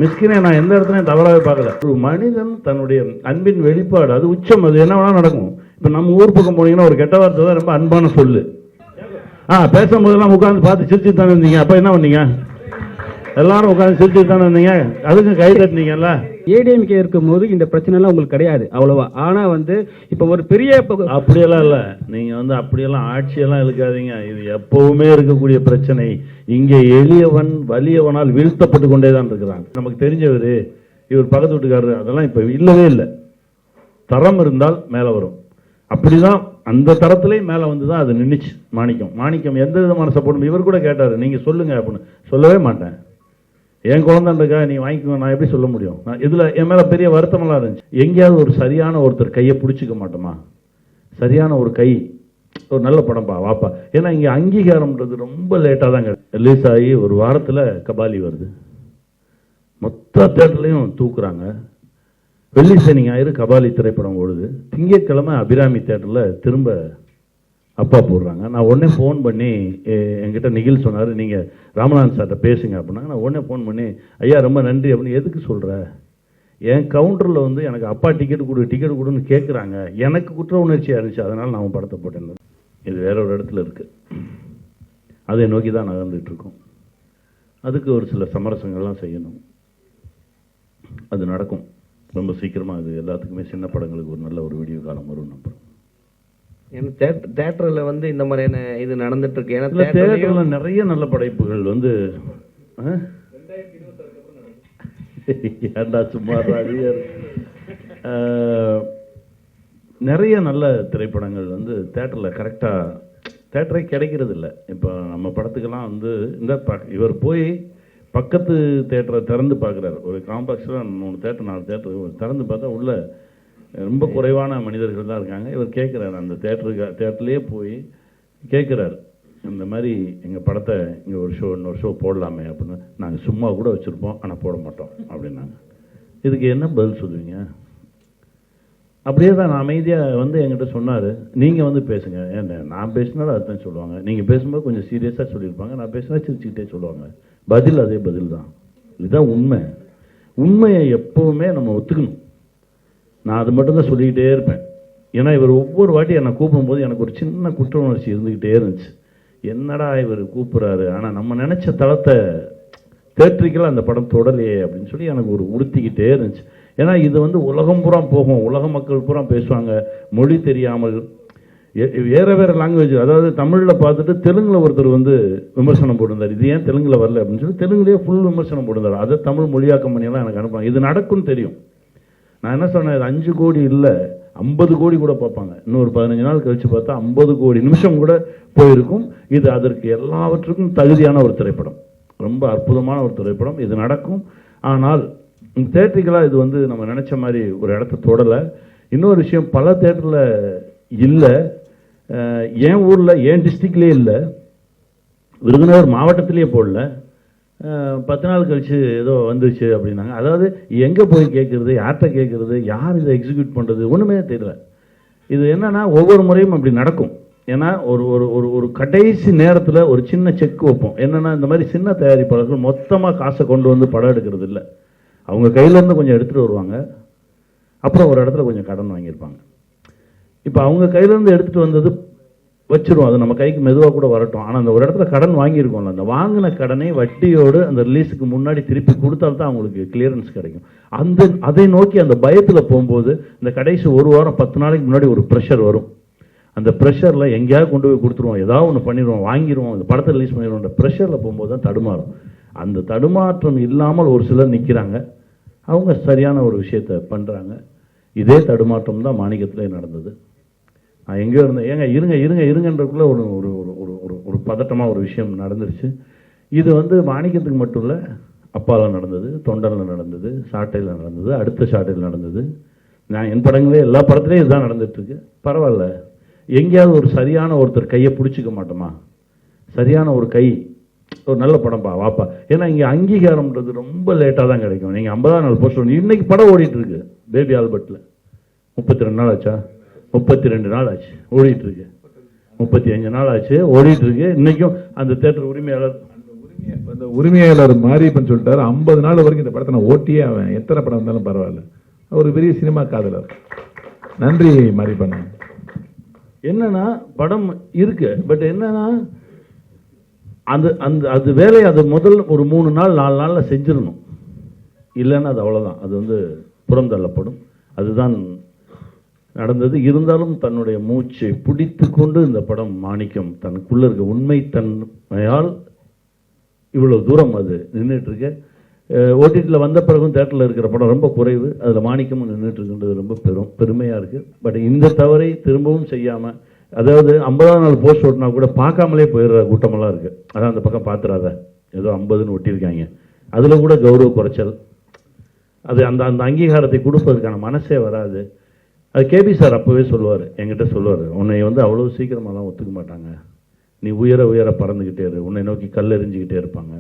மிஸ்கினை நான் எந்த இடத்துலையும் தவறாகவே பார்க்கல. ஒரு மனிதன் தன்னுடைய அன்பின் வெளிப்பாடு அது உச்சம், அது என்ன வேணாலும் நடக்கும். இப்போ நம்ம ஊர் பக்கம் போனீங்கன்னா ஒரு கெட்ட வார்த்தை தான் ரொம்ப அன்பான சொல்லு. பேசும்போதெல்லாம் உட்காந்து பார்த்து சிரிச்சு தானே இருந்தீங்க. அப்போ என்ன பண்ணீங்க? எல்லாரும் உட்காந்து சிரிச்சு தானே இருந்தீங்க. அதுக்கு கை தட்டினீங்கல்ல. ஏடிஎம்கே இருக்கும் போது இந்த பிரச்சனை எல்லாம் உங்களுக்கு கிடையாது அவ்வளவா. ஆனா இப்ப ஒரு பெரிய அப்படியெல்லாம் இல்ல. நீங்க அப்படியெல்லாம் ஆட்சியெல்லாம் இழுக்காதீங்க. இது எப்பவுமே இருக்கக்கூடிய பிரச்சனை. இங்கே எளியவன் வலியவனால் வீழ்த்தப்பட்டு கொண்டேதான் இருக்கிறாங்க. நமக்கு தெரிஞ்சவரு இவர் பக்கத்து வீட்டுக்காரரு அதெல்லாம் இப்ப இல்லவே இல்லை. தரம் இருந்தால் மேல வரும். அப்படிதான் அந்த தரத்திலே மேல வந்துதான் அது நின்றுச்சு. மாணிக்கம் எந்த விதமான சப்போர்ட் இவர் கூட கேட்டாரு, நீங்க சொல்லுங்க அப்படின்னு. சொல்லவே மாட்டேன். என் குழந்தைக்கா நீ வாங்கிக்கோ, நான் எப்படி சொல்ல முடியும்? இதுல என் மேல பெரிய வருத்தமெல்லாம் இருந்துச்சு. எங்கேயாவது ஒரு சரியான ஒருத்தர் கையை பிடிச்சிக்க மாட்டோமா? சரியான ஒரு கை, ஒரு நல்ல படம்பா வாப்பா. ஏன்னா இங்க அங்கீகாரம்ன்றது ரொம்ப லேட்டா தாங்க ரிலீஸ் ஆகி ஒரு வாரத்துல கபாலி வருது. மொத்த தேட்டர்லையும் தூக்குறாங்க. வெள்ளி சனி ஞாயிறு கபாலி திரைப்படம் ஓடுது. திங்கட்கிழமை அபிராமி தேட்டர்ல திரும்ப அப்பா போடுறாங்க. நான் உடனே ஃபோன் பண்ணி என்கிட்ட நிகில் சொன்னார், நீங்கள் ராமநாதன் சார்கிட்ட பேசுங்க அப்படின்னா. நான் உடனே ஃபோன் பண்ணி, ஐயா ரொம்ப நன்றி அப்படின்னு. எதுக்கு சொல்கிற? என் கவுண்டரில் எனக்கு அப்பா டிக்கெட் கொடுன்னு கேட்குறாங்க. எனக்கு குற்ற உணர்ச்சியாக இருந்துச்சு, அதனால் நான் படத்தை போட்டேன். இது வேற ஒரு இடத்துல இருக்குது. அதை நோக்கி தான் நகர்ந்துட்டு இருக்கோம். அதுக்கு ஒரு சில சமரசங்கள்லாம் செய்யணும். அது நடக்கும் ரொம்ப சீக்கிரமாக. அது எல்லாத்துக்குமே சின்ன படங்களுக்கு ஒரு நல்ல ஒரு வீடியோ காலம் வரும் நம்புறோம். தேட்டர்ல இந்த மாதிரியான இது நடந்துட்டு இருக்கு. ஏன்னா தேட்டர்ல நிறைய நல்ல படைப்புகள் சும்மா நிறைய நல்ல திரைப்படங்கள் தேட்டர்ல கரெக்டா தேட்டரே கிடைக்கிறது இல்லை. இப்போ நம்ம படத்துக்கெல்லாம் இந்த இவர் போய் பக்கத்து தேட்டரை திறந்து பார்க்குறாரு. ஒரு காம்ப்ளெக்ஸில் 3 தேட்டர் 4 தேட்டர் திறந்து பார்த்தா உள்ள ரொம்ப குறைவான மனிதர்கள் தான் இருக்காங்க. இவர் கேட்குறாரு, அந்த தேட்டர்லேயே போய் கேட்குறாரு, இந்த மாதிரி எங்கள் படத்தை இங்கே இன்னொரு ஷோ போடலாமே அப்படின்னு. நாங்கள் சும்மா கூட வச்சுருப்போம், ஆனால் போட மாட்டோம் அப்படின்னாங்க. இதுக்கு என்ன பதில் சொல்லுவீங்க? அப்படியே தான் நான் அமைதியாக என்கிட்ட சொன்னார், நீங்கள் பேசுங்க. ஏன் நான் பேசினாலும் அதுதான் சொல்லுவாங்க. நீங்கள் பேசும்போது கொஞ்சம் சீரியஸாக சொல்லியிருப்பாங்க, நான் பேசினா சிரிச்சுக்கிட்டே சொல்லுவாங்க. பதில் அதே பதில் தான். இதுதான் உண்மை. உண்மையை எப்போவுமே நம்ம ஒத்துக்கணும். நான் அது மட்டும்தான் சொல்லிக்கிட்டே இருப்பேன். ஏன்னா இவர் ஒவ்வொரு வாட்டி என்னை கூப்பிடும்போது எனக்கு ஒரு சின்ன குற்ற உணர்ச்சி இருந்துக்கிட்டே இருந்துச்சு. என்னடா இவர் கூப்பிட்றாரு, ஆனால் நம்ம நினச்ச தளத்தை தேட்டரிக்கெல்லாம் அந்த படம் தொடலையே அப்படின்னு சொல்லி எனக்கு ஒரு உறுத்திக்கிட்டே இருந்துச்சு. ஏன்னா இது உலகம் பூரா போகும், உலக மக்கள் பூரா பேசுவாங்க. மொழி தெரியாமல் வேறு லாங்குவேஜ், அதாவது தமிழில் பார்த்துட்டு தெலுங்கில் ஒருத்தர் விமர்சனம் போட்டிருந்தார். இது ஏன் தெலுங்கில் வரல அப்படின்னு சொல்லி தெலுங்குலேயே ஃபுல் விமர்சனம் போட்டிருந்தார். அதை தமிழ் மொழியாக்கம் பண்ணியெல்லாம் எனக்கு அனுப்புவாங்க. இது நடக்கும்னு தெரியும். நான் என்ன சொன்னேன், இது 5 கோடி இல்லை 50 கோடி கூட பார்ப்பாங்க. இன்னொரு 15 நாள் கழிச்சு பார்த்தா 50 கோடி நிமிஷம் கூட போயிருக்கும். இது அதற்கு எல்லாவற்றுக்கும் தகுதியான ஒரு திரைப்படம், ரொம்ப அற்புதமான ஒரு திரைப்படம். இது நடக்கும். ஆனால் தேட்டரிக்கலாக இது நம்ம நினச்ச மாதிரி ஒரு இடத்த தொடலை. இன்னொரு விஷயம், பல தேட்டரில் இல்லை. என் ஊரில் என் டிஸ்ட்ரிக்ட்லேயே இல்லை, விருதுநகர் மாவட்டத்திலேயே போடல. 10 நாள் கழிச்சு ஏதோ வந்துருச்சு அப்படின்னாங்க. அதாவது எங்கே போய் கேட்குறது, யார்கிட்ட கேட்குறது, யார் இதை எக்ஸிக்யூட் பண்ணுறது, ஒன்றுமே தெரியல. இது என்னன்னா ஒவ்வொரு முறையும் அப்படி நடக்கும். ஏன்னா ஒரு ஒரு ஒரு கடைசி நேரத்தில் ஒரு சின்ன செக் வைப்போம். என்னென்னா இந்த மாதிரி சின்ன தயாரிப்பாளர்கள் மொத்தமாக காசை கொண்டு படம் எடுக்கிறது இல்லை. அவங்க கையிலேருந்து கொஞ்சம் எடுத்துகிட்டு வருவாங்க, அப்புறம் ஒரு இடத்துல கொஞ்சம் கடன் வாங்கியிருப்பாங்க. இப்போ அவங்க கையிலேருந்து எடுத்துகிட்டு வந்தது வச்சிருவோம், அது நம்ம கைக்கு மெதுவாக கூட வரட்டும். ஆனால் அந்த ஒரு இடத்துல கடன் வாங்கியிருக்கோம்ல, அந்த வாங்கின கடனை வட்டியோடு அந்த ரிலீஸுக்கு முன்னாடி திருப்பி கொடுத்தால்தான் அவங்களுக்கு கிளியரன்ஸ் கிடைக்கும். அதை நோக்கி அந்த பயத்தில் போகும்போது இந்த கடைசி ஒரு வாரம் 10 நாளைக்கு முன்னாடி ஒரு ப்ரெஷர் வரும். அந்த ப்ரெஷரில் எங்கேயாவது கொண்டு போய் கொடுத்துருவோம், ஏதாவது ஒன்று பண்ணிடுவோம், வாங்கிடுவோம், அந்த படத்தை ரிலீஸ் பண்ணிடுவோம். அந்த ப்ரெஷரில் போகும்போது தான் தடுமாறும். அந்த தடுமாற்றம் இல்லாமல் ஒரு சிலர் நிற்கிறாங்க, அவங்க சரியான ஒரு விஷயத்தை பண்ணுறாங்க. இதே தடுமாற்றம் தான் மாணிக்கத்திலே நடந்தது. நான் எங்கேயோ இருந்தேன், ஏங்க இருங்கன்றதுக்குள்ளே ஒரு ஒரு ஒரு ஒரு பதட்டமாக ஒரு விஷயம் நடந்துருச்சு. இது மாணிக்கத்துக்கு மட்டும் இல்லை, அப்பாவில் நடந்தது, தொண்டரில் நடந்தது, சாட்டையில் நடந்தது, அடுத்த சாட்டையில் நடந்தது. நான் என் படங்களே எல்லா படத்துலேயும் இதுதான் நடந்துட்டுருக்கு. பரவாயில்ல, எங்கேயாவது ஒரு சரியான ஒருத்தர் கையை பிடிச்சிக்க மாட்டோமா? சரியான ஒரு கை, ஒரு நல்ல படம்பா வாப்பா. ஏன்னா இங்கே அங்கீகாரம்ன்றது ரொம்ப லேட்டாக தான் கிடைக்கும். நீங்கள் 50ஆம் நாள் போஸ்ட் இன்னைக்கு படம் ஓடிட்டுருக்கு பேபி ஆல்பர்ட்டில். 32 நாள் ஆச்சா? 32 நாள் ஆச்சு ஓடிட்டுருக்கு. 35 நாள் ஆச்சு ஓடிட்டுருக்கு. இன்றைக்கும் அந்த தேட்டர் உரிமையாளர் இந்த உரிமையாளர் மாரியப்பன் சொல்லிட்டாரு 50 நாள் வரைக்கும் இந்த படத்தை நான் ஓட்டியே அவன் எத்தனை படம் இருந்தாலும் பரவாயில்ல. ஒரு பெரிய சினிமா காதலர். நன்றி மாரியப்பன். என்னன்னா படம் இருக்கு, பட் என்னன்னா அது வேலையை அது முதல் ஒரு 3 நாள் 4 நாள்ல செஞ்சிடணும். இல்லைன்னா அது அவ்வளோதான், அது வந்து புறந்தள்ளப்படும். அதுதான் நடந்தது. இருந்தாலும் தன்னுடைய மூச்சை பிடித்து கொண்டு இந்த படம் மாணிக்கம் தனக்குள்ள இருக்க உண்மை தன்மையால் இவ்வளவு தூரம் அது நின்றுட்டு இருக்கு. ஓடிடியில் வந்த பிறகும் தேட்டரில் இருக்கிற படம் ரொம்ப குறைவு, அதில் மாணிக்கமும் நின்றுட்டு இருக்குன்றது ரொம்ப பெருமையாக இருக்குது. பட் இந்த தவறை திரும்பவும் செய்யாமல், அதாவது 50ஆம் நாள் போஸ்ட் ஓட்டினா கூட பார்க்காமலே போயிடுற கூட்டமெல்லாம் இருக்குது. அதான் அந்த பக்கம் பார்த்துறாத, ஏதோ 50ன்னு ஒட்டியிருக்காங்க, அதில் கூட கௌரவ குறைச்சல். அது அந்த அந்த அங்கீகாரத்தை கொடுப்பதற்கான மனசே வராது. அது கேபி சார் அப்போவே சொல்லுவார், என்கிட்ட சொல்லுவார், உன்னை வந்து அவ்வளோ சீக்கிரமாலாம் ஒத்துக்க மாட்டாங்க, நீ உயர உயர பறந்துக்கிட்டே இரு, உன்னை நோக்கி கல் எறிஞ்சிக்கிட்டே இருப்பாங்க,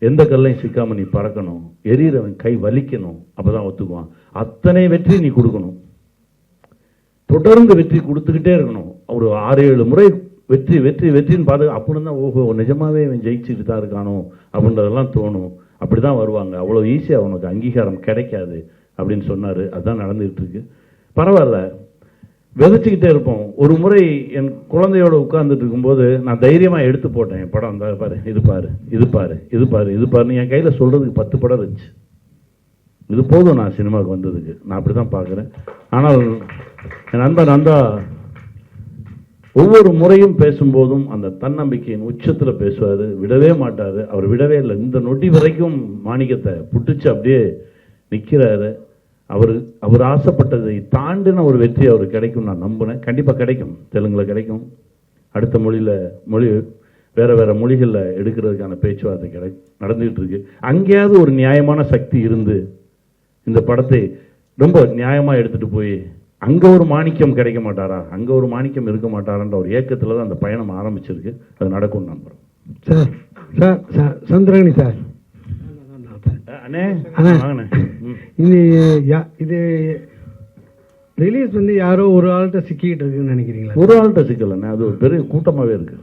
எந்த கல்லையும் சிக்காமல் நீ பறக்கணும், எரியறவன் கை வலிக்கணும், அப்போ தான் ஒத்துக்குவான். அத்தனை வெற்றி நீ கொடுக்கணும், தொடர்ந்து வெற்றி கொடுத்துக்கிட்டே இருக்கணும். ஒரு 6-7 முறை வெற்றி வெற்றி வெற்றின்னு பார்த்து அப்படின்னு தான் ஓஹோ நிஜமாவே இவன் ஜெயிச்சுட்டு தான் இருக்கானோ அப்படின்றதெல்லாம் தோணும். அப்படி தான் வருவாங்க. அவ்வளோ ஈஸியாக அவனுக்கு அங்கீகாரம் கிடைக்காது அப்படின்னு சொன்னார். அதுதான் நடந்துகிட்டு இருக்கு. பரவாயில்ல, விதைச்சிக்கிட்டே இருப்போம். ஒரு முறை என் குழந்தையோட உட்கார்ந்துட்டு இருக்கும்போது நான் தைரியமாக எடுத்து போட்டேன், என் படம் அந்த பாரு, இது பாரு, இது பாரு, இது பாரு, இது பாருன்னு என் கையில் சொல்கிறதுக்கு 10 படம் இருந்துச்சு. இது போதும் நான் சினிமாவுக்கு வந்ததுக்கு, நான் அப்படி தான் பார்க்குறேன். ஆனால் என் நண்பன் நந்தா ஒவ்வொரு முறையும் பேசும்போதும் அந்த தன்னம்பிக்கையின் உச்சத்தில் பேசுவார், விடவே மாட்டார். அவர் விடவே இல்லை. இந்த நொடி வரைக்கும் மாணிக்கத்தை புட்டுச்சு அப்படியே நிற்கிறாரு. அவர் ஆசைப்பட்டதை தாண்டின ஒரு வெற்றி அவருக்கு கிடைக்கும் நான் நம்பினேன். கண்டிப்பாக கிடைக்கும், தெலுங்குல கிடைக்கும், அடுத்த மொழி வேறு வேறு மொழிகளில் எடுக்கிறதுக்கான பேச்சுவார்த்தை நடந்துகிட்டு இருக்கு. அங்கேயாவது ஒரு நியாயமான சக்தி இருந்து இந்த படத்தை ரொம்ப நியாயமாக எடுத்துகிட்டு போய் அங்கே ஒரு மாணிக்கம் கிடைக்க மாட்டாரா, அங்கே ஒரு மாணிக்கம் இருக்க மாட்டாரான்ற ஒரு ஏக்கத்தில் தான் அந்த பயணம் ஆரம்பிச்சிருக்கு. அது நடக்கும் நம்புகிறோம். சார் சந்திரகணி சார், அண்ணே வாங்கண்ணே. இது ரிலீஸ் வந்து யாரோ ஒரு ஆள்கிட்ட சிக்கிட்டு இருக்குன்னு நினைக்கிறீங்களா? ஒரு ஆள்கிட்ட சிக்கலண்ணே, அது ஒரு பெரிய கூட்டமாகவே இருக்கு.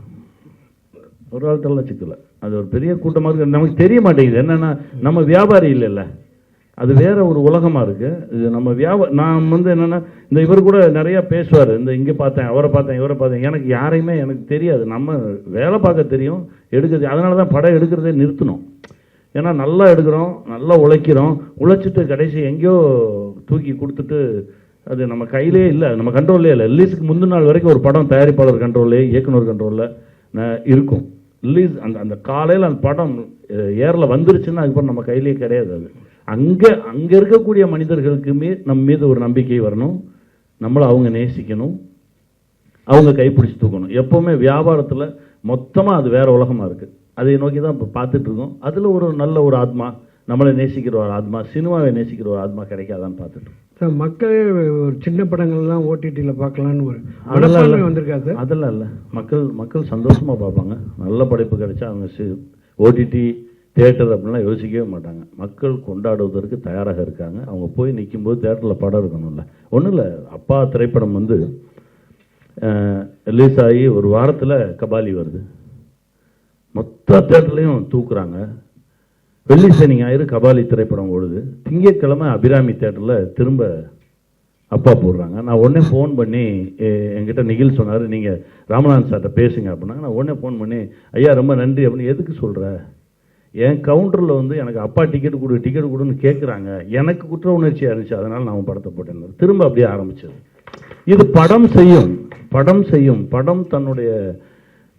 ஒரு ஆள்கிட்டலாம் சிக்கல, அது ஒரு பெரிய கூட்டமாக இருக்கு. நமக்கு தெரிய மாட்டேங்குது. என்னன்னா நம்ம வியாபாரி இல்லைல்ல, அது வேற ஒரு உலகமாக இருக்கு. இது நம்ம நான் வந்து என்னன்னா இந்த இவர் கூட நிறைய பேசுவார், இந்த இங்கே பார்த்தேன், அவரை பார்த்தேன், இவரை பார்த்தேன், எனக்கு யாரையுமே எனக்கு தெரியாது. நம்ம வேலை பார்க்க தெரியும், எடுக்கிறது. அதனால தான் படம் எடுக்கிறதே நிறுத்தணும். ஏன்னா நல்லா எடுக்கிறோம், நல்லா உழைக்கிறோம், உழைச்சிட்டு கடைசி எங்கேயோ தூக்கி கொடுத்துட்டு அது நம்ம கையிலே இல்லை, நம்ம கண்ட்ரோல்லே இல்லை. ரிலீஸுக்கு முந்தின நாள் வரைக்கும் ஒரு படம் தயாரிப்பாளர் கண்ட்ரோல்லே, இயக்குனர் கண்ட்ரோலில் இருக்கும். ரிலீஸ் அந்த காலையில் அந்த படம் ஏரில் வந்துருச்சுன்னா அதுக்கப்புறம் நம்ம கையிலே கிடையாது. அது அங்கே இருக்கக்கூடிய மனிதர்களுக்குமே நம்ம மீது ஒரு நம்பிக்கை வரணும், நம்மளை அவங்க நேசிக்கணும், அவங்க கைப்பிடிச்சு தூக்கணும். எப்போவுமே வியாபாரத்தில் மொத்தமாக அது வேற உலகமாக இருக்குது. அதை நோக்கி தான் இப்போ பார்த்துட்டு இருக்கோம். அதில் ஒரு நல்ல ஒரு ஆத்மா, நம்மளை நேசிக்கிற ஒரு ஆத்மா, சினிமாவை நேசிக்கிற ஒரு ஆத்மா கிடைக்காதான்னு பார்த்துட்டு சார். மக்களே ஒரு சின்ன படங்கள்லாம் ஓடிடியில் பார்க்கலான்னு ஒரு அதெல்லாம் வந்திருக்கா சார்? அதெல்லாம் இல்லை, மக்கள் சந்தோஷமாக பார்ப்பாங்க. நல்ல படைப்பு கிடைச்சா அவங்க ஓடிடி தியேட்டர் அப்படின்லாம் யோசிக்கவே மாட்டாங்க. மக்கள் கொண்டாடுவதற்கு தயாராக இருக்காங்க. அவங்க போய் நிற்கும்போது தியேட்டரில் படம் இருக்கணும்ல. ஒன்றும் இல்லை, அப்பா திரைப்படம் வந்து ரிலீஸ் ஆகி ஒரு வாரத்தில் கபாலி வருது, மொத்த தேட்டர்லையும் தூக்குறாங்க. வெள்ளி சனி ஞாயிறு கபாலி திரைப்படம் ஓடுது, திங்கட்கிழமை அபிராமி தேட்டரில் திரும்ப அப்பா போடுறாங்க. நான் உடனே ஃபோன் பண்ணி என்கிட்ட நிகில் சொன்னார், நீங்கள் ராமநாதன் சார்கிட்ட பேசுங்க அப்படின்னாங்க. நான் உடனே ஃபோன் பண்ணி, ஐயா ரொம்ப நன்றி அப்படின்னு. எதுக்கு சொல்கிற, என் கவுண்டரில் வந்து எனக்கு அப்பா டிக்கெட் கொடுன்னு கேட்குறாங்க, எனக்கு குற்ற உணர்ச்சியாக இருந்துச்சு, அதனால் நான் படத்தை போட்டேன். திரும்ப அப்படியே ஆரம்பிச்சது. இது படம் செய்யும், படம் தன்னுடைய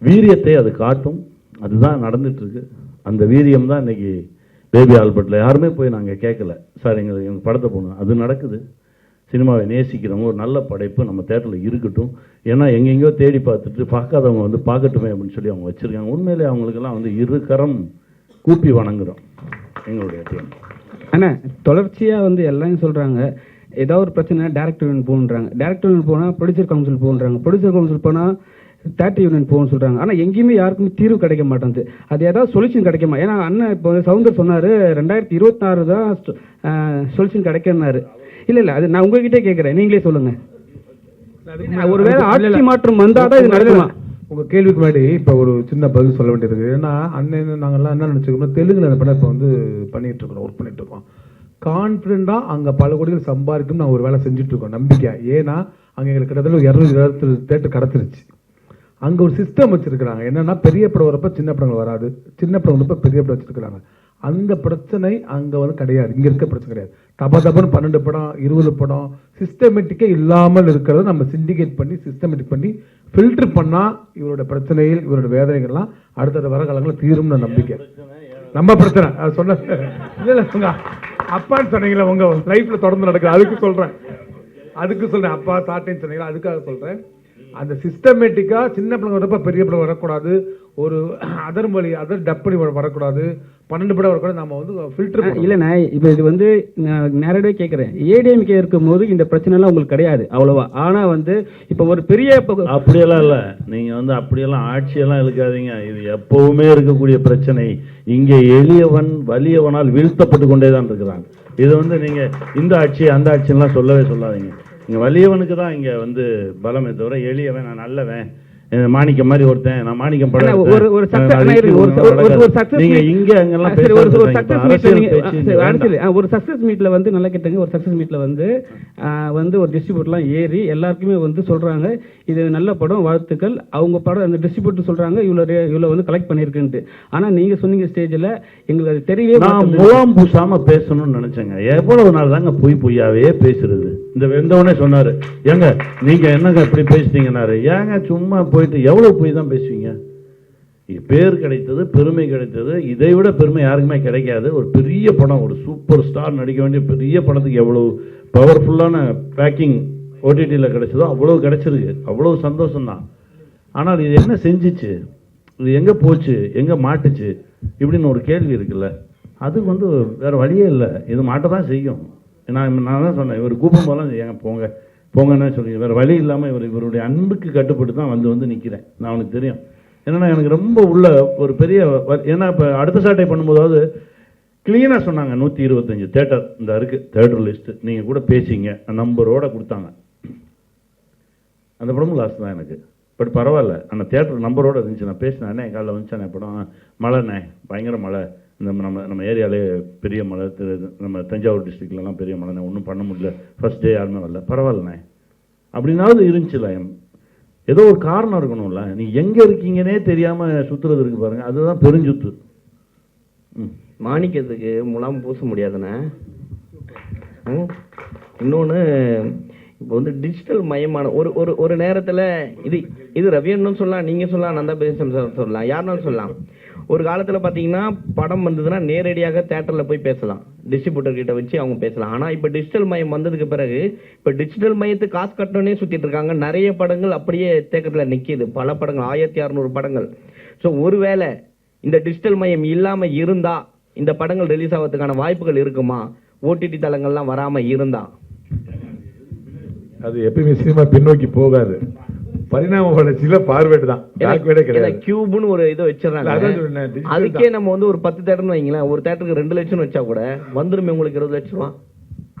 வீரியத்தை அது காட்டும். அதுதான் நடந்துட்டு இருக்கு. அந்த வீரியம் தான் இன்னைக்கு பேபி ஆல்பர்ட்டில் யாருமே போய் நாங்கள் கேட்கல, சார் எங்கள் படத்தை போகணும். அது நடக்குது. சினிமாவை நேசிக்கிறவங்க ஒரு நல்ல படைப்பு நம்ம தேட்டரில் இருக்கட்டும். ஏன்னா எங்கெங்கேயோ தேடி பார்த்துட்டு பார்க்காதவங்க வந்து பார்க்கட்டுமே அப்படின்னு சொல்லி அவங்க வச்சுருக்காங்க. உண்மையிலே அவங்களுக்கெல்லாம் வந்து 2 கரம் கூப்பி வணங்குறோம் எங்களுடைய டீம். ஆனால் தொடர்ச்சியாக வந்து எல்லாம் சொல்கிறாங்க, ஏதாவது ஒரு பிரச்சனை டேரக்டர் யூனியன் போகணுன்றாங்க, டேரக்டர் யூனியன் போனால் ப்ரொடியூசர் கவுன்சில் போகணுன்றாங்க, ப்ரொடியூசர் கவுன்சில் போனால் தேட்டர் யூனியன் போகணும்னு சொல்கிறாங்க. ஆனால் எங்கேயுமே யாருக்குமே தீர்வு கிடைக்க மாட்டேங்குது. அது ஏதாவது சொல்யூஷன் கிடைக்குமா? ஏன்னா அண்ணன் இப்போ சவுந்தர் சொன்னார் 2026 தான் சொல்யூஷன் கிடைக்கணுன்னாரு. இல்லை அது நான் உங்ககிட்டே கேட்குறேன், நீங்களே சொல்லுங்கள். ஒருவேளை ஆட்சி மாற்றம் வந்தால் தான் இது நடக்குமா? உங்கள் கேள்விக்கு முன்னாடி இப்போ ஒரு சின்ன பதில் சொல்ல வேண்டியது இருக்குது. ஏன்னா அண்ணன் நாங்கள்லாம் என்ன நினச்சிக்கோம், தெலுங்குல அந்த படம் இப்போ வந்து பண்ணிகிட்டு இருக்கோம், ஒர்க் பண்ணிட்டு இருக்கோம். கான்ஃபிடென்ட்டாக அங்கே பல கோடிகள் சம்பாதிக்கும் நான் ஒரு வேலை செஞ்சுட்டு இருக்கோம், நம்பிக்கை. ஏன்னா அங்கே எங்களுக்கு கிட்டத்தட்ட 220 தேட்டர் கிடச்சிருச்சு. அங்கே ஒரு சிஸ்டம் வச்சுருக்கிறாங்க, என்னென்னா பெரிய படம் வரப்போ சின்ன படங்கள் வராது, சின்ன படம் வரப்போ பெரிய படம் வச்சுருக்கிறாங்க. அந்த பிரச்சனை அங்கே வந்து கிடையாது, இங்கே இருக்க பிரச்சனை கிடையாது. தபன்னு 12 படம் 20 படம் சிஸ்டமேட்டிக்கே இல்லாமல் இருக்கிறத நம்ம சிண்டிகேட் பண்ணி சிஸ்டமேட்டிக் பண்ணி ஃபில்டர் பண்ணால் இவரோட பிரச்சனைகள் இவரோட வேதனைகள்லாம் அடுத்தடுத்த வர காலங்களில் தீரும்னு நம்பிக்கை. நம்ம பிரச்சனை அது சொன்ன இல்லை உங்க அப்பான்னு சொன்னீங்களா, உங்க லைஃப்ல தொடர்ந்து நடக்குது, அதுக்கு சொல்றேன் அப்பா தாட்டேன்னு சொன்னீங்களா, அதுக்காக சொல்றேன். அந்த சிஸ்டமேட்டிக்கா சின்ன படம் வரப்ப பெரிய படம் வரக்கூடாது, ஒரு அதர் டப்படி வரக்கூடாது, 12 படம் வரக்கூடாது. நம்ம வந்து ஃபில்டர் இல்லைண்ணா. இப்போ இது வந்து நான் நேரடியாக கேட்குறேன், ஏடிஎம்கே இருக்கும் போது இந்த பிரச்சனைலாம் உங்களுக்கு கிடையாது அவ்வளோவா. ஆனால் வந்து இப்போ ஒரு பெரிய அப்படியெல்லாம் இல்லை, நீங்கள் வந்து அப்படியெல்லாம் ஆட்சியெல்லாம் இழுக்காதீங்க. இது எப்பவுமே இருக்கக்கூடிய பிரச்சனை. இங்கே எளியவன் வலியவனால் வீழ்த்தப்பட்டு கொண்டே தான் இருக்கிறாங்க. இது வந்து நீங்கள் இந்த ஆட்சி அந்த ஆட்சியெல்லாம் சொல்லவே சொல்லாதீங்க. இங்கே வலியவனுக்கு தான் இங்கே வந்து பலமே தவிர எளியவன் நான் நல்லவன் மாணிக்கம் மாதிரி ஒருத்தன் நான் மாணிக்கம் படம் ஒரு சக்சஸ் மீட்ல வந்து நல்லா கேட்டாங்க. ஒரு சக்சஸ் மீட்ல வந்து ஒரு டிஸ்ட்ரிபியூட்டர்லாம் ஏறி எல்லாருக்குமே வந்து சொல்றாங்க இது நல்ல படம் வாழ்த்துக்கள். அவங்க படம் அந்த டிஸ்ட்ரிபியூட்டர் சொல்றாங்க இவ்வளவு வந்து கலெக்ட் பண்ணிருக்குன்ட்டு. ஆனா நீங்க சொன்னீங்க ஸ்டேஜ்ல எங்களுக்கு அது தெரியவே. நான் முலாம் பூசாம பேசணும்னு நினைச்சேங்க. எவ்வளவு நாள் தாங்க பொய்யாவே பேசுறது. இந்த வெந்தவனே சொன்னாரு, ஏங்க நீங்க என்னங்க இப்படி பேசிட்டீங்கன்னாரு. ஏங்க சும்மா போயிட்டு எவ்வளவு போய் தான் பேசுவீங்க. பேர் கிடைத்தது, பெருமை கிடைத்தது, இதை விட பெருமை யாருக்குமே கிடைக்காது. ஒரு பெரிய படம், ஒரு சூப்பர் ஸ்டார் நடிக்க வேண்டிய பெரிய படத்துக்கு எவ்வளவு பவர்ஃபுல்லான பேக்கிங் ஓடிடியில் கிடைச்சதோ அவ்வளவு கிடைச்சிருக்கு, அவ்வளவு சந்தோஷம்தான். ஆனால் இது என்ன செஞ்சிச்சு, இது எங்கே போச்சு, எங்கே மாட்டுச்சு இப்படின்னு ஒரு கேள்வி இருக்குல்ல. அது வந்து வேற வழியே இல்லை, இது மாட்ட தான் செய்யும். நான் தான் சொன்னேன், இவர் கூப்பிடும் போதெல்லாம் ஏங்க போங்கன்னு சொல்லி வேறு வழி இல்லாமல் இவருடைய அன்புக்கு கட்டுப்பட்டு தான் வந்து நிற்கிறேன். நான் அவனுக்கு தெரியும். ஏன்னா எனக்கு ரொம்ப உள்ள ஒரு பெரிய, ஏன்னா இப்போ அடுத்த சாட்டை பண்ணும்போதாவது கிளீனாக சொன்னாங்க 125 தேட்டர் இந்த இருக்குது தேட்டர் லிஸ்ட்டு, நீங்கள் கூட பேசிங்க நம்பரோட கொடுத்தாங்க. அந்த படமும் லாஸ்ட் தான் எனக்கு. பட் பரவாயில்ல, அந்த தேட்டர் நம்பரோட இருந்துச்சு. நான் பேசினேன், என் காலையில் வந்துச்சேன் படம் மழைண்ணே பயங்கர மழை, இந்த நம்ம ஏரியாலே பெரிய மழை, நம்ம தஞ்சாவூர் டிஸ்ட்ரிக்ட்லலாம் பெரிய மழைண்ணே, ஒன்றும் பண்ண முடியல, ஃபர்ஸ்ட் டே யாருமே வரல, பரவாயில்லண்ணே அப்படின்னாவது இருந்துச்சுல. ஏதோ ஒரு காரணம் இருக்கணும்ல. நீ எங்கே இருக்கீங்கன்னே தெரியாமல் சுற்றுறது இருக்கு பாருங்க, அதுதான் பெருஞ்சுத்து. மாணிக்கத்துக்கு முலாம் பூச முடியாதுண்ணே. இன்னொன்று இப்போ வந்து டிஜிட்டல் மயமான ஒரு நேரத்தில் இது ரவியன்னு சொல்லலாம், நீங்கள் சொல்லலாம், நந்தா பேசம் சொல்லலாம், யாருனாலும் சொல்லலாம். ஒரு காலத்தில் பார்த்தீங்கன்னா படம் வந்ததுன்னா நேரடியாக தேட்டரில் போய் பேசலாம், டிஸ்ட்ரிபியூட்டர் கிட்ட வச்சு அவங்க பேசலாம். ஆனால் இப்போ டிஜிட்டல் மயம் வந்ததுக்கு பிறகு இப்போ டிஜிட்டல் மயத்துக்கு காசு கட்டணே சுற்றிட்டு இருக்காங்க. நிறைய படங்கள் அப்படியே தேக்கத்தில் நிற்கிது, பல படங்கள் 1600 படங்கள். ஸோ ஒருவேளை இந்த டிஜிட்டல் மயம் இல்லாமல் இருந்தா இந்த படங்கள் ரிலீஸ் ஆகிறதுக்கான வாய்ப்புகள் இருக்குமா? ஓடிடி தளங்கள்லாம் வராமல் இருந்தா அது எப்பயுமே சினிமா பின்னோக்கி போகாது, பரிணாம வளர்ச்சியில பார்வேட் தான், கியூப்னு ஒரு இதை வச்சிடறாங்க. அதுக்கே நம்ம வந்து ஒரு 10 தேட்டர்னு வைங்களேன், ஒரு தேட்டருக்கு 2 லட்சம் வச்சா கூட வந்துருமே உங்களுக்கு 20 லட்சம் ரூபா.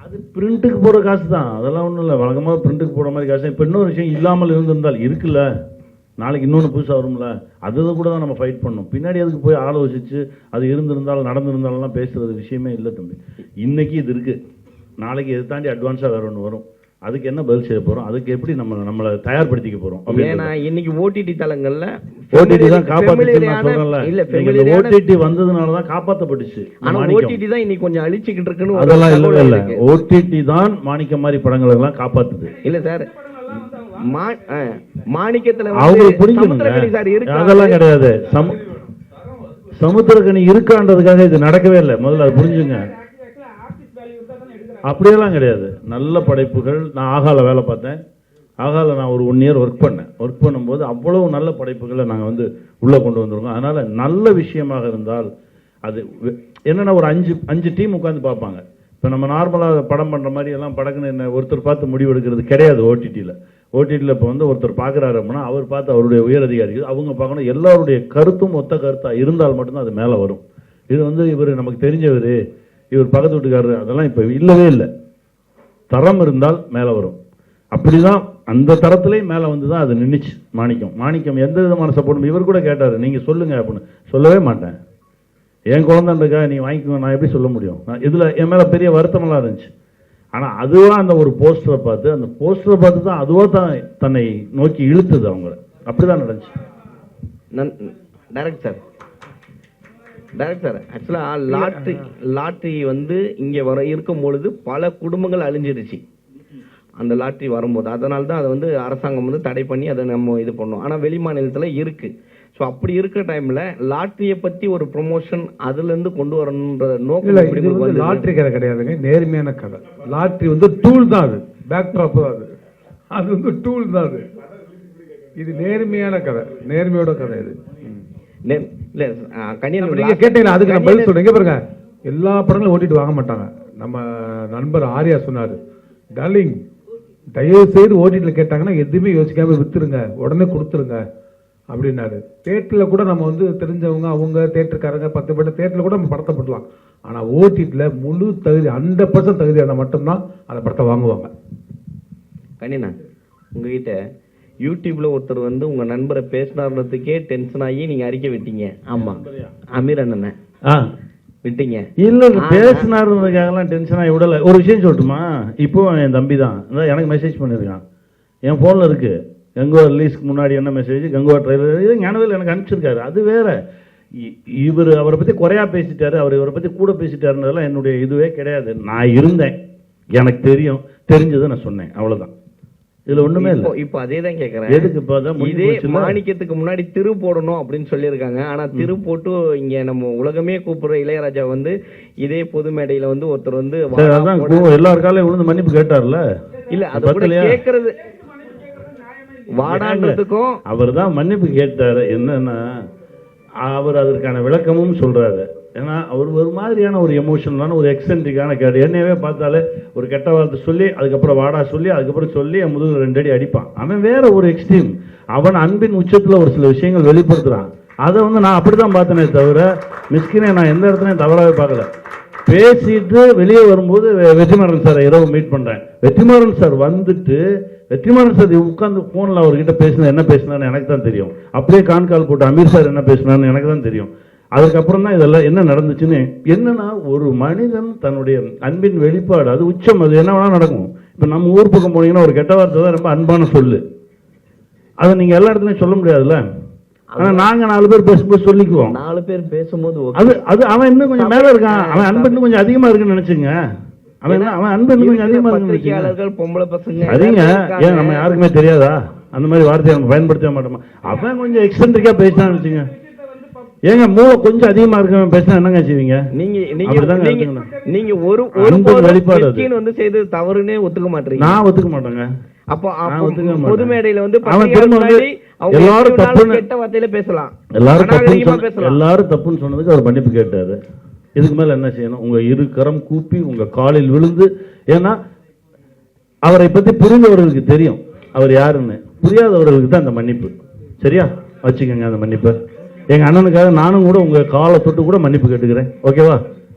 அது பிரிண்ட்டுக்கு போற காசு தான், அதெல்லாம் ஒன்றும் இல்லை. வழக்கமாக பிரிண்ட்டுக்கு போற மாதிரி காசு. இப்போ இன்னொரு விஷயம் இல்லாமல் இருந்திருந்தால் இருக்குல்ல, நாளைக்கு இன்னொன்று புதுசாக வரும்ல, அதுதான் கூட தான் நம்ம ஃபைட் பண்ணணும். பின்னாடி அதுக்கு போய் ஆலோசிச்சு அது இருந்திருந்தாலும் நடந்திருந்தாலும் பேசுறது விஷயமே இல்லை தம்பி. இன்னைக்கு இது இருக்கு, நாளைக்கு இதை தாண்டி அட்வான்ஸாக வேற ஒன்று வரும். அதுக்கு என்ன பதில் செய்ய போறோம், அதுக்கு எப்படி நம்மளை தயார்படுத்திக்க போறோம். ஏன்னா இன்னைக்கு ஓடிடி தளங்கள்ல ஓடிடி தான் காப்பாத்துச்சு. ஓடிடி வந்ததுனால தான் காப்பாற்றப்பட்டுச்சு. ஆனா ஓடிடி தான் இன்னைக்கு கொஞ்சம் அழிச்சுக்கிட்டு இருக்குன்னு அதெல்லாம் இல்லவே இல்லை. ஓடிடி தான் மாணிக்க மாதிரி படங்கள் எல்லாம் காப்பாத்துது. இல்ல சார், மாணிக்கத்துல அவங்களுக்கு புரிஞ்சுக்கணும், அதெல்லாம் கிடையாது. சமுத்திரக்கனி இருக்கான்றதுக்காக இது நடக்கவே இல்லை. முதல்ல அது புரிஞ்சுங்க. அப்படியெல்லாம் கிடையாது. நல்ல படைப்புகள். நான் ஆகால வேலை பார்த்தேன். ஆகால நான் ஒரு 1 இயர் ஒர்க் பண்ணும்போது அவ்வளவு நல்ல படைப்புகளை நாங்கள் வந்து உள்ளே கொண்டு வந்துருக்கோம். அதனால நல்ல விஷயமாக இருந்தால் அது என்னென்னா ஒரு 5 டீம் உட்காந்து பார்ப்பாங்க. இப்போ நம்ம நார்மலாக படம் பண்ணுற மாதிரி எல்லாம் படக்குன்னு என்ன ஒருத்தர் பார்த்து முடிவு எடுக்கிறது கிடையாது. ஓடிடியில் இப்போ வந்து ஒருத்தர் பார்க்குறாரு அப்படின்னா அவர் பார்த்து அவருடைய உயர் அதிகாரிகள் அவங்க பார்க்கணும். எல்லாருடைய கருத்தும் ஒத்த கருத்தாக இருந்தால் மட்டும்தான் அது மேலே வரும். இது வந்து இவர் நமக்கு தெரிஞ்சவர், இவர் பக்கத்து வீட்டுக்காரர், அதெல்லாம் இப்போ இல்லவே இல்லை. தரம் இருந்தால் மேலே வரும். அப்படிதான் அந்த தரத்துலேயும் மேலே வந்து தான் அது நின்றுச்சு. மாணிக்கம் எந்த விதமான சப்போர்ட் இவர் கூட கேட்டார், நீங்கள் சொல்லுங்கள் அப்படின்னு. சொல்லவே மாட்டேன், என் குழந்தைன்றக்கா நீ வாங்கிக்கோ, நான் எப்படி சொல்ல முடியும். இதில் என் மேலே பெரிய வருத்தமெல்லாம் இருந்துச்சு. ஆனால் அதுவாக அந்த ஒரு போஸ்டரை பார்த்து தான் அதுவாக தான் தன்னை நோக்கி இழுத்துது அவங்கள. அப்படி தான் நடந்துச்சு. டைரக்ட் சார் ஆக்சுவலாக லாட்ரி வந்து இங்கே இருக்கும் பொழுது பல குடும்பங்கள் அழிஞ்சிருச்சு அந்த லாட்ரி வரும்போது. அதனால தான் அதை வந்து அரசாங்கம் வந்து தடை பண்ணி அதை நம்ம இது பண்ணோம். ஆனால் வெளி மாநிலத்தில் இருக்குது. ஸோ அப்படி இருக்கிற டைமில் லாட்ரியை பற்றி ஒரு ப்ரொமோஷன் அதுலேருந்து கொண்டு வரணுன்ற நோக்கம். லாட்ரி கதை கிடையாதுங்க, நேர்மையான கதை. லாட்ரி வந்து டூல் தான், அது பேக் ட்ராப் தான், அது வந்து டூல் தான். அது இது நேர்மையான கதை, நேர்மையோட கதை இது. கேட்டீங்களா? அதுக்கு நான் பதில் சொல்றேன். பாருங்க, எல்லா படங்களும் ஓட்டிட்டு வாங்க மாட்டாங்க. நம்ம நண்பர் ஆர்யா சொன்னாரு, டார்லிங் தயவு செய்து ஓட்டிட்டு கேட்டாங்கன்னா எதுவுமே யோசிக்காம வித்துருங்க, உடனே கொடுத்துருங்க அப்படின்னாரு. தேட்டரில் கூட நம்ம வந்து தெரிஞ்சவங்க அவங்க தேட்டருக்காரங்க 10 பேர் தேட்டரில் கூட நம்ம படத்தை போடலாம். ஆனால் ஓடிடியில் முழு தகுதி 100% தகுதியான மட்டும்தான் அந்த படத்தை வாங்குவாங்க. கண்ணினா உங்ககிட்ட யூடியூப்ல ஒருத்தர் வந்து உங்க நண்பரை பேசினார்ன்றதுக்கே டென்ஷன் ஆகி நீங்க அறிக்கை விட்டீங்க. ஆமா, அமீர் அண்ணனை விட்டீங்க. இல்ல பேசினாருக்காகலாம் டென்ஷன் ஆகி விடல. ஒரு விஷயம் சொல்லட்டுமா? இப்போ என் தம்பி தான் எனக்கு மெசேஜ் பண்ணியிருக்கான், என் ஃபோனில் இருக்கு. கங்குவா ரிலீஸ்க்கு முன்னாடி என்ன மெசேஜ், கங்குவா ட்ரைலர், இது ஞானவேல் எனக்கு அனுப்பிச்சிருக்காரு. அது வேற. இவர் அவரை பற்றி குறையா பேசிட்டாரு, அவர் இவரை பற்றி கூட பேசிட்டாருன்றதெல்லாம் என்னுடைய இதுவே கிடையாது. நான் இருந்தேன், எனக்கு தெரியும், தெரிஞ்சதை நான் சொன்னேன், அவ்வளோதான். இதுல ஒண்ணுமே இல்லை. இப்போ அதே தான் கேட்கறேன். எதுக்கு இதே மாணிக்கத்துக்கு முன்னாடி திரு போடணும் அப்படின்னு சொல்லியிருக்காங்க. ஆனா திரு போட்டு இங்க நம்ம உலகமே கூப்பிடுற இளையராஜா வந்து இதே பொது மேடையில வந்து ஒருத்தர் வந்து எல்லாருக்காலையும் விழுந்து மன்னிப்பு கேட்டார்ல. இல்ல அது கூட கேட்கறது வாடான்றதுக்கும் அவர் தான் மன்னிப்பு கேட்டாரு. என்னன்னா அவர் அதற்கான விளக்கமும் சொல்றாரு. ஏன்னா அவர் ஒரு மாதிரியான ஒரு எமோஷனலான ஒரு எக்ஸென்ட்ரிக்கான கேடு. என்னையவே பார்த்தாலே ஒரு கெட்ட வார்த்தை சொல்லி அதுக்கப்புறம் வாடா சொல்லி அதுக்கப்புறம் சொல்லி என் முதுகில் 2 அடி அடிப்பான். அவன் வேற ஒரு எக்ஸ்ட்ரீம். அவன் அன்பின் உச்சத்தில் ஒரு சில விஷயங்கள் வெளிப்படுத்துறான். அதை வந்து நான் அப்படிதான் பார்த்தேனே தவிர மிஸ்கினை நான் எந்த இடத்துலையும் தவறாகவே பார்க்கல. பேசிட்டு வெளியே வரும்போது வெற்றிமாறன் சாரை இரவு மீட் பண்றேன். வெற்றிமாறன் சார் வந்துட்டு வெற்றிமாறன் சார் உட்காந்து போன்ல அவர்கிட்ட பேசினா என்ன பேசினான்னு எனக்கு தான் தெரியும். அப்படியே கான்கால் போட்டு அமீர் சார் என்ன பேசினான்னு எனக்கு தான் தெரியும். அதுக்கப்புறம் தான் இதெல்லாம் என்ன நடந்துச்சுன்னு. என்னன்னா ஒரு மனிதன் தன்னுடைய அன்பின் வெளிப்பாடு அது உச்சம். அது என்ன வேணா நடக்கும். இப்போ நம்ம ஊர் பக்கம் போனீங்கன்னா ஒரு கெட்ட வார்த்தை தான் ரொம்ப அன்பான சொல்லு. அதை நீங்க எல்லா இடத்துலையும் சொல்ல முடியாதுல்ல. ஆனா நாங்க 4 பேர் பேசும்போது சொல்லிக்குவோம். 4 பேர் பேசும்போது அது அவன் இன்னும் கொஞ்சம் மேல இருக்கான். அவன் அன்பு இன்னும் கொஞ்சம் அதிகமா இருக்குன்னு நினைச்சுங்க. அவன் அன்பு இன்னும் கொஞ்சம் அதிகமா இருக்கு. பொம்பளை பசங்க சரிங்க, ஏன் நம்ம யாருக்குமே தெரியாதா? அந்த மாதிரி வார்த்தையை நம்ம பயன்படுத்த மாட்டோமா? அவன் கொஞ்சம் எக்ஸ்டென்ட்ரிக்கா பேசினான்னு வச்சுங்க. ஏங்க மூளை கொஞ்சம் அதிகமா இருக்க பேசினா என்னங்க செய்வீங்க? நீங்க ஒரு வெளிப்பாடு வந்து செய்து தவறுனே ஒத்துக்க மாட்டீங்க. நான் ஒத்துக்க மாட்டேங்க. அப்போ பொது மேடையில வந்து எல்லாரும் தப்புன்னு கெட்ட வார்த்தையில பேசலாம். எல்லாரும் தப்புன்னு சொன்னதுக்கு அவர் மன்னிப்பு கேட்டாரு. இதுக்கு மேல என்ன செய்யணும்? உங்க 2 கரம் கூப்பி உங்க காலில் விழுந்து. ஏன்னா அவரை பத்தி புரிந்தவர்களுக்கு தெரியும் அவர் யாருன்னு. புரியாதவர்களுக்கு தான் அந்த மன்னிப்பு. சரியா வச்சுக்கோங்க அந்த மன்னிப்பை. எங்க அண்ணனுக்காக நானும் கூட உங்க காலை தொட்டு கூட மன்னிப்பு கேட்டுக்கிறேன். ஓகேவா?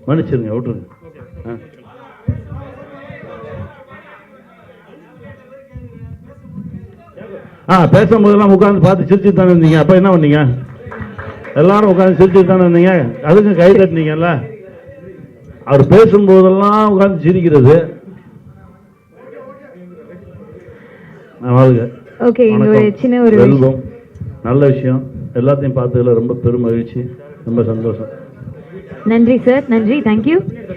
மன்னிச்சிருங்க, விட்டுருங்க. பேசும்போதெல்லாம் உட்காந்து பார்த்து சிரிச்சு தானே இருந்தீங்க. அப்ப என்ன பண்ணீங்க? எல்லாரும் உட்காந்து சிரிச்சு தானே இருந்தீங்க. அதுக்கு கை தட்டினீங்கல்ல. அவர் பேசும்போதெல்லாம் உட்காந்து சிரிக்கிறது. நல்ல விஷயம். எல்லாத்தையும் பார்த்ததுல ரொம்ப பெரும் மகிழ்ச்சி, ரொம்ப சந்தோஷம். நன்றி சார், நன்றி, தேங்க்யூ.